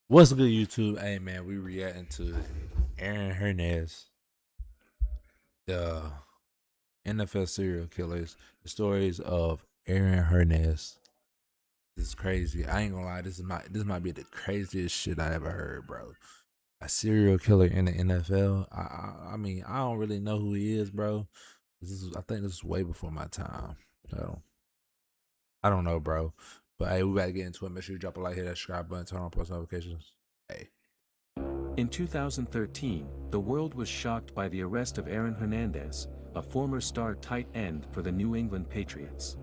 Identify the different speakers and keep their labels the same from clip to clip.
Speaker 1: What's good, YouTube? Hey, man, we reacting to Aaron Hernandez, the NFL serial killers, the stories of Aaron Hernandez. This is crazy. I ain't gonna lie. This might be the craziest shit I ever heard, bro. A serial killer in the NFL. I mean, I don't really know who he is, bro. I think this is way before my time. So I don't know, bro. But hey, we about to get into it. Make sure you drop a like, hit that subscribe button, turn on post notifications. Hey.
Speaker 2: In 2013, the world was shocked by the arrest of Aaron Hernandez, a former star tight end for the New England Patriots.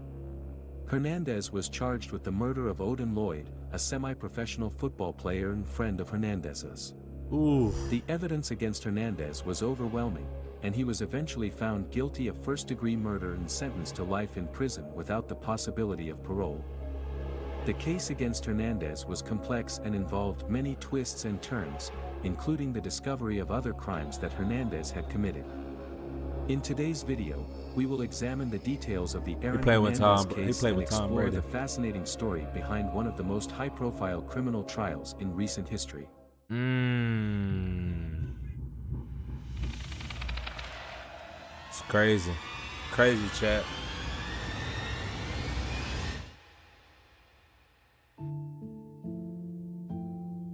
Speaker 2: Hernandez was charged with the murder of Odin Lloyd, a semi-professional football player and friend of Hernandez's.
Speaker 1: Ooh.
Speaker 2: The evidence against Hernandez was overwhelming, and he was eventually found guilty of first-degree murder and sentenced to life in prison without the possibility of parole. The case against Hernandez was complex and involved many twists and turns, including the discovery of other crimes that Hernandez had committed. In today's video, we will examine the details of the Aaron Hernandez case and explore the fascinating story behind one of the most high-profile criminal trials in recent history.
Speaker 1: It's crazy. Crazy, chat.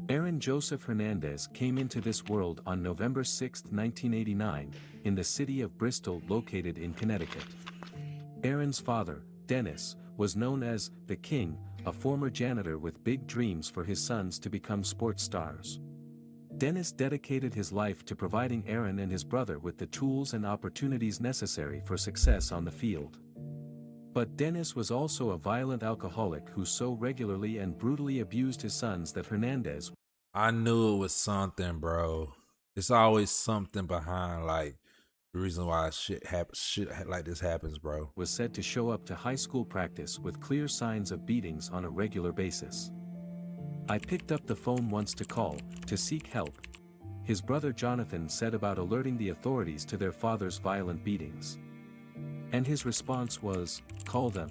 Speaker 2: Aaron Joseph Hernandez came into this world on November 6, 1989, in the city of Bristol located in Connecticut. Aaron's father, Dennis, was known as the King, a former janitor with big dreams for his sons to become sports stars. Dennis dedicated his life to providing Aaron and his brother with the tools and opportunities necessary for success on the field. But Dennis was also a violent alcoholic who so regularly and brutally abused his sons that Hernandez.
Speaker 1: I knew it was something, bro. It's always something behind, like, the reason why shit like this happens, bro.
Speaker 2: Was said to show up to high school practice with clear signs of beatings on a regular basis. I picked up the phone once to call, to seek help. His brother Jonathan said about alerting the authorities to their father's violent beatings. And his response was, "Call them."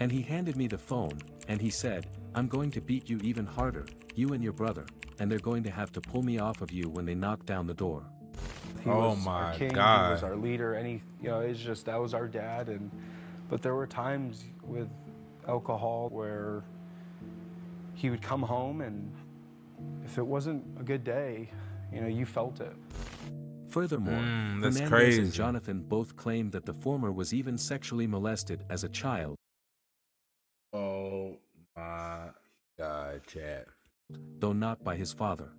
Speaker 2: And he handed me the phone, and he said, "I'm going to beat you even harder, you and your brother, and they're going to have to pull me off of you when they knock down the door."
Speaker 3: He was our king, he was our leader, and it's just, that was our dad. But there were times with alcohol where he would come home, and if it wasn't a good day, you felt it.
Speaker 2: Furthermore, Hernandez and Jonathan both claimed that the former was even sexually molested as a child.
Speaker 1: Oh my God, chat.
Speaker 2: Though not by his father.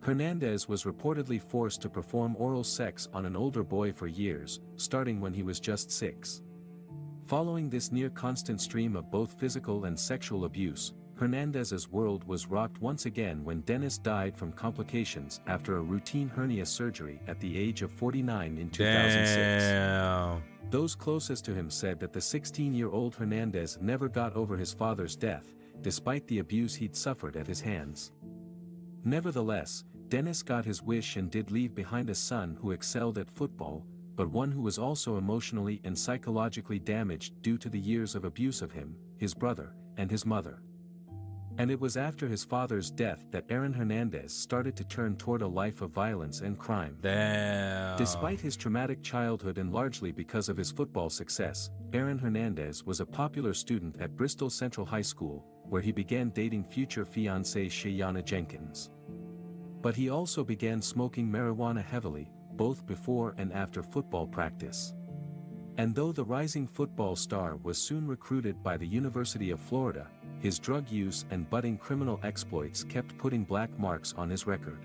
Speaker 2: Hernandez was reportedly forced to perform oral sex on an older boy for years, starting when he was just 6. Following this near-constant stream of both physical and sexual abuse, Hernandez's world was rocked once again when Dennis died from complications after a routine hernia surgery at the age of 49 in 2006.
Speaker 1: Damn.
Speaker 2: Those closest to him said that the 16-year-old Hernandez never got over his father's death, despite the abuse he'd suffered at his hands. Nevertheless, Dennis got his wish and did leave behind a son who excelled at football, but one who was also emotionally and psychologically damaged due to the years of abuse of him, his brother, and his mother. And it was after his father's death that Aaron Hernandez started to turn toward a life of violence and crime.
Speaker 1: Damn.
Speaker 2: Despite his traumatic childhood and largely because of his football success, Aaron Hernandez was a popular student at Bristol Central High School, where he began dating future fiancée Shayana Jenkins. But he also began smoking marijuana heavily, both before and after football practice. And though the rising football star was soon recruited by the University of Florida, his drug use and budding criminal exploits kept putting black marks on his record.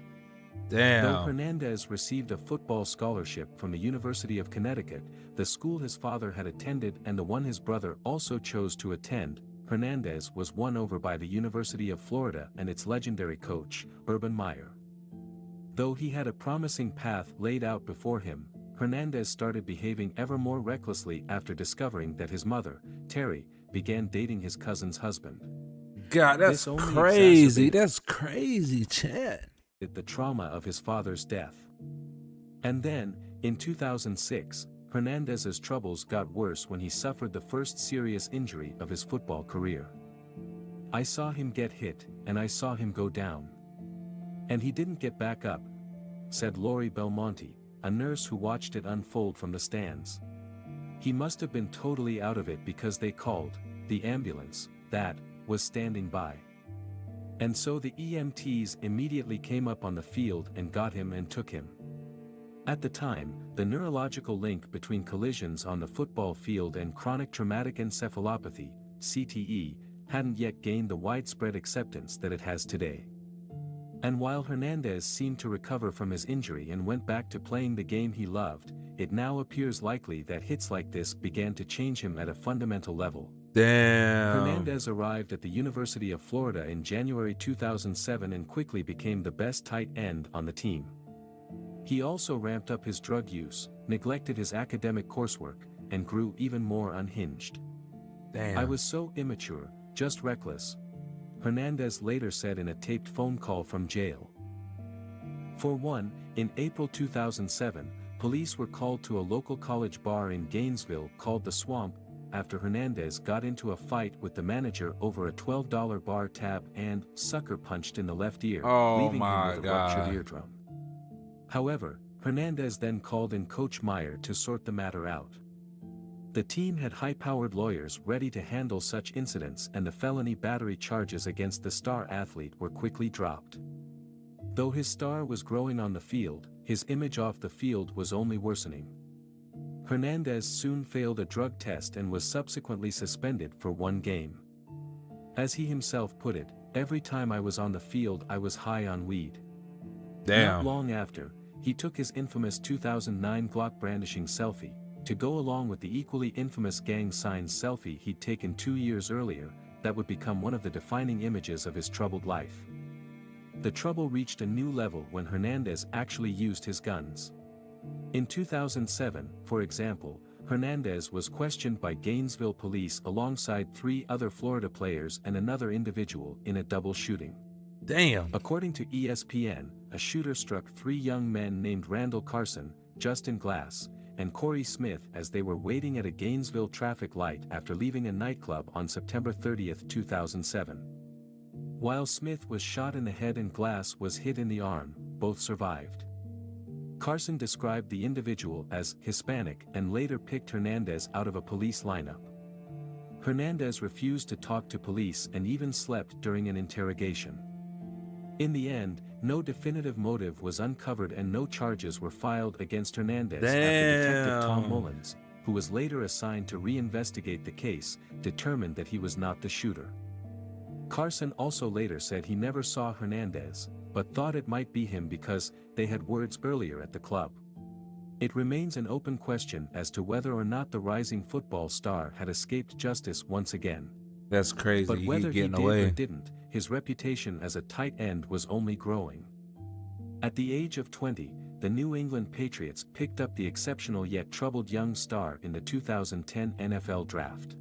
Speaker 1: Damn.
Speaker 2: Though Hernandez received a football scholarship from the University of Connecticut, the school his father had attended and the one his brother also chose to attend, Hernandez was won over by the University of Florida and its legendary coach, Urban Meyer. Though he had a promising path laid out before him, Hernandez started behaving ever more recklessly after discovering that his mother, Terry, began dating his cousin's husband.
Speaker 1: God, that's crazy. That's crazy, chat.
Speaker 2: The trauma of his father's death. And then, in 2006, Hernandez's troubles got worse when he suffered the first serious injury of his football career. "I saw him get hit, and I saw him go down. And he didn't get back up," said Lori Belmonte, a nurse who watched it unfold from the stands. "He must have been totally out of it because they called the ambulance that was standing by. And so the EMTs immediately came up on the field and got him and took him." At the time, the neurological link between collisions on the football field and chronic traumatic encephalopathy, CTE, hadn't yet gained the widespread acceptance that it has today. And while Hernandez seemed to recover from his injury and went back to playing the game he loved, it now appears likely that hits like this began to change him at a fundamental level.
Speaker 1: Damn.
Speaker 2: Hernandez arrived at the University of Florida in January 2007 and quickly became the best tight end on the team. He also ramped up his drug use, neglected his academic coursework, and grew even more unhinged.
Speaker 1: Damn.
Speaker 2: "I was so immature, just reckless," Hernandez later said in a taped phone call from jail. For one, in April 2007, police were called to a local college bar in Gainesville called The Swamp, after Hernandez got into a fight with the manager over a $12 bar tab and sucker punched in the left ear, leaving him with a ruptured eardrum. However, Hernandez then called in Coach Meyer to sort the matter out. The team had high-powered lawyers ready to handle such incidents, and the felony battery charges against the star athlete were quickly dropped. Though his star was growing on the field, his image off the field was only worsening. Hernandez soon failed a drug test and was subsequently suspended for one game. As he himself put it, "Every time I was on the field I was high on weed."
Speaker 1: Damn.
Speaker 2: Not long after, he took his infamous 2009 Glock brandishing selfie, to go along with the equally infamous gang signs selfie he'd taken 2 years earlier, that would become one of the defining images of his troubled life. The trouble reached a new level when Hernandez actually used his guns. In 2007, for example, Hernandez was questioned by Gainesville police alongside 3 other Florida players and another individual in a double shooting.
Speaker 1: Damn.
Speaker 2: According to ESPN, a shooter struck 3 young men named Randall Carson, Justin Glass, and Corey Smith as they were waiting at a Gainesville traffic light after leaving a nightclub on September 30, 2007. While Smith was shot in the head and Glass was hit in the arm, both survived. Carson described the individual as Hispanic and later picked Hernandez out of a police lineup. Hernandez refused to talk to police and even slept during an interrogation. In the end, no definitive motive was uncovered and no charges were filed against Hernandez after Detective Tom Mullins, who was later assigned to reinvestigate the case, determined that he was not the shooter. Carson also later said he never saw Hernandez, but thought it might be him because they had words earlier at the club. It remains an open question as to whether or not the rising football star had escaped justice once again.
Speaker 1: That's crazy.
Speaker 2: But whether he did
Speaker 1: away.
Speaker 2: or didn't, his reputation as a tight end was only growing. At the age of 20, the New England Patriots picked up the exceptional yet troubled young star in the 2010 NFL Draft.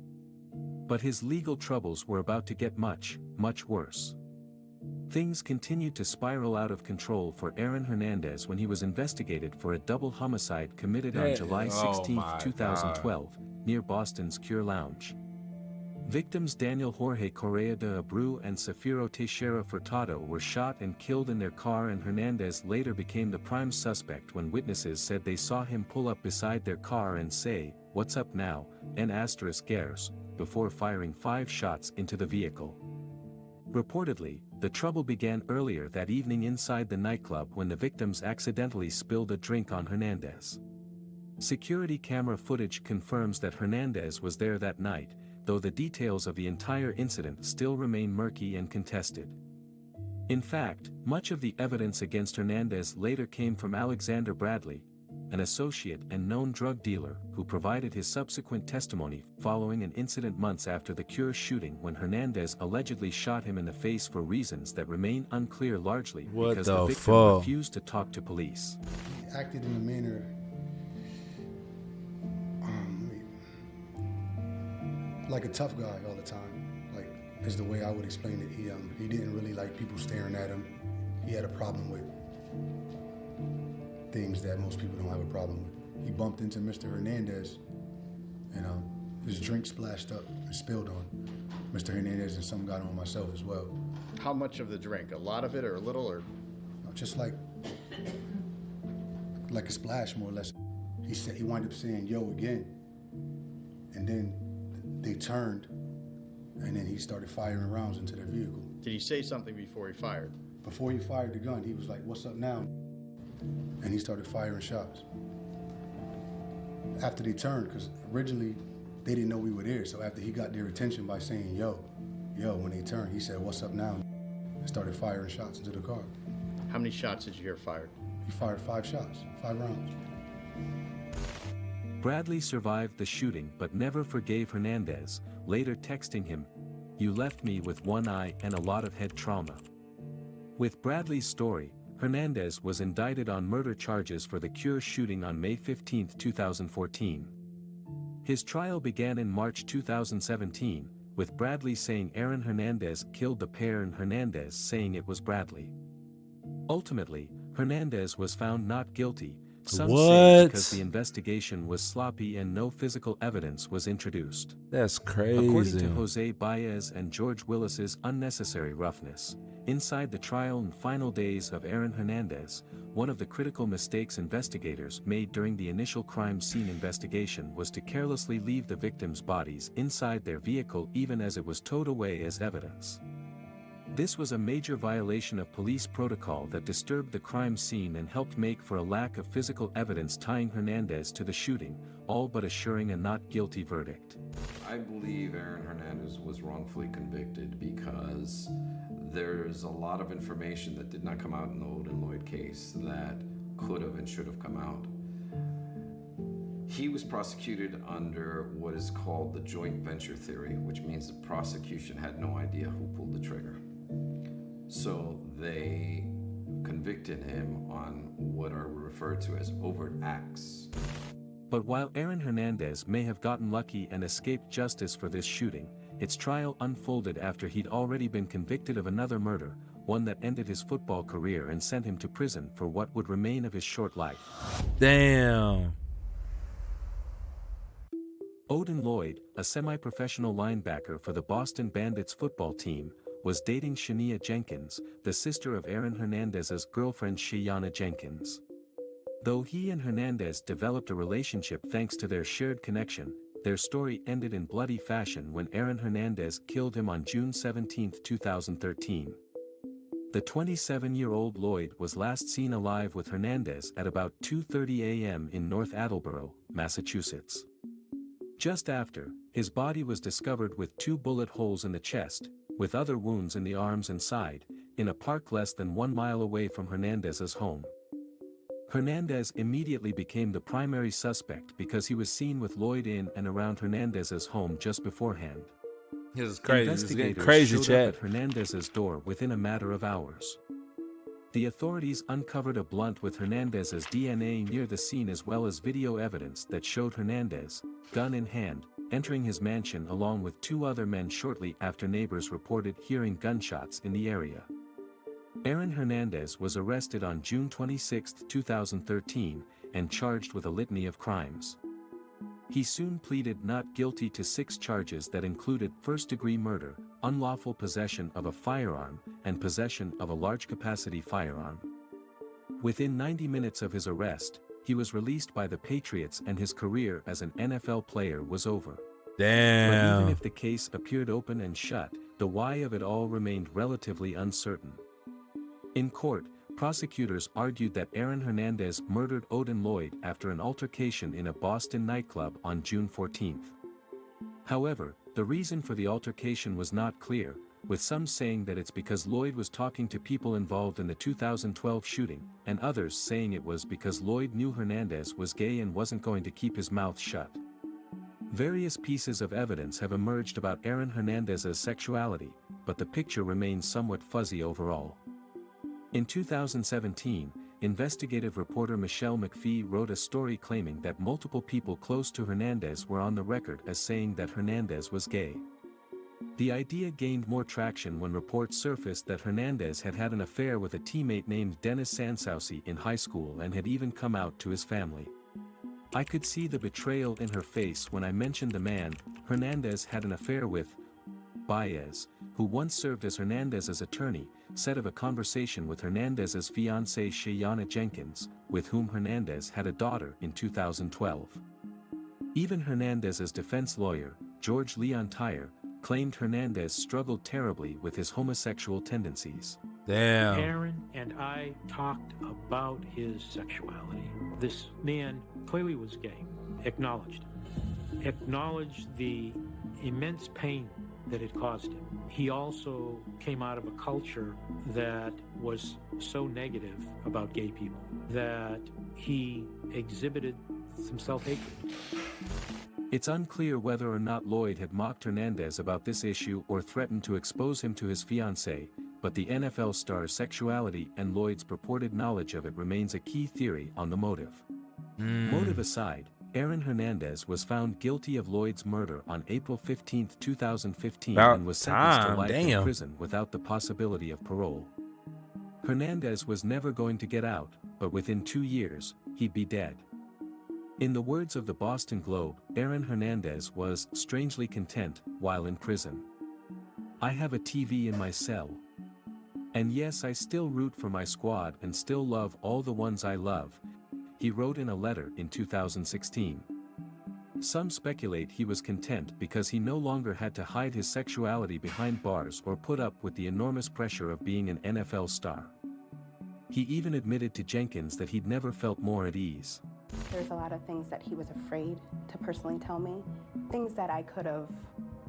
Speaker 2: But his legal troubles were about to get much, much worse. Things continued to spiral out of control for Aaron Hernandez when he was investigated for a double homicide committed on July 16, 2012, near Boston's Cure Lounge. Victims Daniel Jorge Correa de Abreu and Safiro Teixeira Furtado were shot and killed in their car, and Hernandez later became the prime suspect when witnesses said they saw him pull up beside their car and say, "What's up now?" N*****, before firing 5 shots into the vehicle. Reportedly, the trouble began earlier that evening inside the nightclub when the victims accidentally spilled a drink on Hernandez. Security camera footage confirms that Hernandez was there that night, though the details of the entire incident still remain murky and contested. In fact, much of the evidence against Hernandez later came from Alexander Bradley, an associate and known drug dealer who provided his subsequent testimony following an incident months after the Cure shooting when Hernandez allegedly shot him in the face for reasons that remain unclear, largely because the victim refused to talk to police.
Speaker 4: He acted in a manner like a tough guy all the time, like is the way I would explain it. He didn't really like people staring at him. He had a problem with things that most people don't have a problem with. He bumped into Mr. Hernandez and his drink splashed up and spilled on him. Mr. Hernandez and some got on myself as well.
Speaker 5: How much of the drink? A lot of it or a little or?
Speaker 4: No, just like a splash, more or less. He wound up saying yo again, and then they turned, and then he started firing rounds into their vehicle.
Speaker 5: Did he say something before he fired?
Speaker 4: Before he fired the gun, he was like, "What's up now?" And he started firing shots. After they turned, because originally they didn't know we were there, so after he got their attention by saying yo, when they turned, he said, "What's up now?" and started firing shots into the car.
Speaker 5: How many shots did you hear fired?
Speaker 4: He fired 5 shots, 5 rounds.
Speaker 2: Bradley survived the shooting but never forgave Hernandez, later texting him, "You left me with one eye and a lot of head trauma." With Bradley's story, Hernandez was indicted on murder charges for the Cure shooting on May 15, 2014. His trial began in March 2017, with Bradley saying Aaron Hernandez killed the pair and Hernandez saying it was Bradley. Ultimately, Hernandez was found not guilty, some say because the investigation was sloppy and no physical evidence was introduced.
Speaker 1: That's crazy.
Speaker 2: According to Jose Baez and George Willis's unnecessary roughness, inside the trial and final days of Aaron Hernandez, one of the critical mistakes investigators made during the initial crime scene investigation was to carelessly leave the victims' bodies inside their vehicle even as it was towed away as evidence. This was a major violation of police protocol that disturbed the crime scene and helped make for a lack of physical evidence tying Hernandez to the shooting, all but assuring a not guilty verdict.
Speaker 6: I believe Aaron Hernandez was wrongfully convicted because there's a lot of information that did not come out in the Odin Lloyd case that could have and should have come out. He was prosecuted under what is called the joint venture theory, which means the prosecution had no idea who pulled the trigger. So they convicted him on what are referred to as overt acts.
Speaker 2: But while Aaron Hernandez may have gotten lucky and escaped justice for this shooting, its trial unfolded after he'd already been convicted of another murder, one that ended his football career and sent him to prison for what would remain of his short life.
Speaker 1: Damn.
Speaker 2: Odin Lloyd, a semi-professional linebacker for the Boston Bandits football team, was dating Shania Jenkins, the sister of Aaron Hernandez's girlfriend Shayana Jenkins. Though he and Hernandez developed a relationship thanks to their shared connection, their story ended in bloody fashion when Aaron Hernandez killed him on June 17, 2013. The 27-year-old Lloyd was last seen alive with Hernandez at about 2:30 a.m. in North Attleboro, Massachusetts. Just after, his body was discovered with 2 bullet holes in the chest, with other wounds in the arms and side, in a park less than 1 mile away from Hernandez's home. Hernandez immediately became the primary suspect because he was seen with Lloyd in and around Hernandez's home just beforehand.
Speaker 1: This is crazy.
Speaker 2: Investigators showed up at Hernandez's door within a matter of hours. The authorities uncovered a blunt with Hernandez's DNA near the scene as well as video evidence that showed Hernandez, gun in hand, entering his mansion along with 2 other men shortly after neighbors reported hearing gunshots in the area. Aaron Hernandez was arrested on June 26, 2013, and charged with a litany of crimes. He soon pleaded not guilty to 6 charges that included first-degree murder, unlawful possession of a firearm, and possession of a large-capacity firearm. Within 90 minutes of his arrest, he was released by the Patriots and his career as an NFL player was over.
Speaker 1: Damn.
Speaker 2: But even if the case appeared open and shut, the why of it all remained relatively uncertain. In court, prosecutors argued that Aaron Hernandez murdered Odin Lloyd after an altercation in a Boston nightclub on June 14. However, the reason for the altercation was not clear, with some saying that it's because Lloyd was talking to people involved in the 2012 shooting, and others saying it was because Lloyd knew Hernandez was gay and wasn't going to keep his mouth shut. Various pieces of evidence have emerged about Aaron Hernandez's sexuality, but the picture remains somewhat fuzzy overall. In 2017, investigative reporter Michelle McPhee wrote a story claiming that multiple people close to Hernandez were on the record as saying that Hernandez was gay. The idea gained more traction when reports surfaced that Hernandez had had an affair with a teammate named Dennis Sansouci in high school and had even come out to his family. I could see the betrayal in her face when I mentioned the man Hernandez had an affair with, Baez, who once served as Hernandez's attorney, said of a conversation with Hernandez's fiancée Shayana Jenkins, with whom Hernandez had a daughter in 2012. Even Hernandez's defense lawyer, George Leon Tyre, claimed Hernandez struggled terribly with his homosexual tendencies.
Speaker 1: Damn.
Speaker 7: Aaron and I talked about his sexuality. This man clearly was gay, acknowledged the immense pain that it caused him. He also came out of a culture that was so negative about gay people that he exhibited some self-hatred.
Speaker 2: It's unclear whether or not Lloyd had mocked Hernandez about this issue or threatened to expose him to his fiancée, but the NFL star's sexuality and Lloyd's purported knowledge of it remains a key theory on the motive. Motive aside, Aaron Hernandez was found guilty of Lloyd's murder on April 15, 2015 and was sentenced to life in prison without the possibility of parole. Hernandez was never going to get out, but within 2 years, he'd be dead. In the words of the Boston Globe, Aaron Hernandez was strangely content while in prison. "I have a TV in my cell. And yes, I still root for my squad and still love all the ones I love," he wrote in a letter in 2016. Some speculate he was content because he no longer had to hide his sexuality behind bars or put up with the enormous pressure of being an NFL star. He even admitted to Jenkins that he'd never felt more at ease.
Speaker 8: There's a lot of things that he was afraid to personally tell me, things that I could have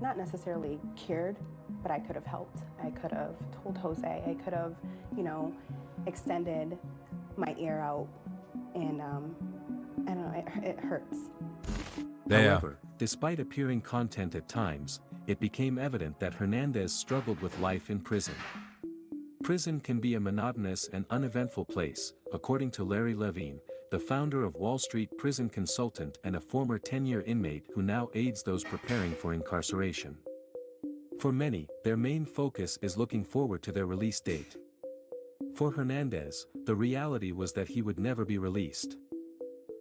Speaker 8: not necessarily cured, but I could have helped. I could have told Jose, I could have, extended my ear out, and I don't know, it hurts.
Speaker 2: However, despite appearing content at times, it became evident that Hernandez struggled with life in prison. Prison can be a monotonous and uneventful place, according to Larry Levine, the founder of Wall Street Prison Consultant and a former 10-year inmate who now aids those preparing for incarceration. For many, their main focus is looking forward to their release date. For Hernandez, the reality was that he would never be released.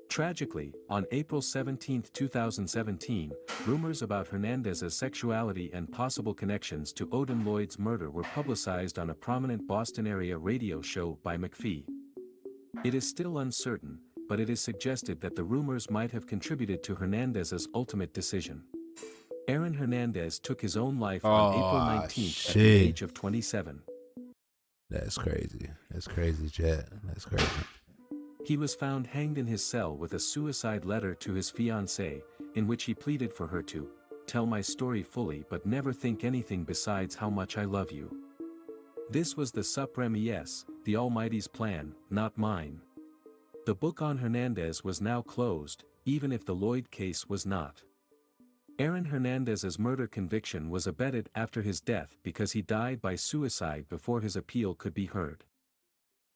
Speaker 2: Tragically, on April 17, 2017, rumors about Hernandez's sexuality and possible connections to Odin Lloyd's murder were publicized on a prominent Boston-area radio show by McPhee. It is still uncertain, but it is suggested that the rumors might have contributed to Hernandez's ultimate decision. Aaron Hernandez took his own life on April 19th at the age of 27.
Speaker 1: That's crazy. That's crazy, Chad. That's crazy.
Speaker 2: He was found hanged in his cell with a suicide letter to his fiancée, in which he pleaded for her to tell my story fully but never think anything besides how much I love you. This was the Supreme Yes, the Almighty's plan, not mine. The book on Hernandez was now closed, even if the Lloyd case was not. Aaron Hernandez's murder conviction was abetted after his death because he died by suicide before his appeal could be heard.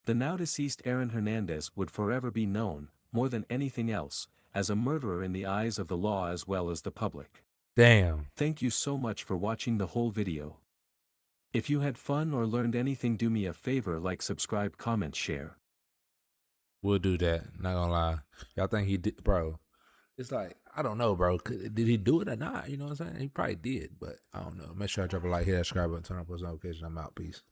Speaker 2: The now-deceased Aaron Hernandez would forever be known, more than anything else, as a murderer in the eyes of the law as well as the public.
Speaker 1: Damn.
Speaker 2: Thank you so much for watching the whole video. If you had fun or learned anything, do me a favor, like, subscribe, comment, share.
Speaker 1: We'll do that. Not gonna lie. Y'all think he did, bro? It's like, I don't know, bro. Did he do it or not? You know what I'm saying? He probably did, but I don't know. Make sure I drop a like, hit that subscribe button, turn on post notifications. I'm out. Peace.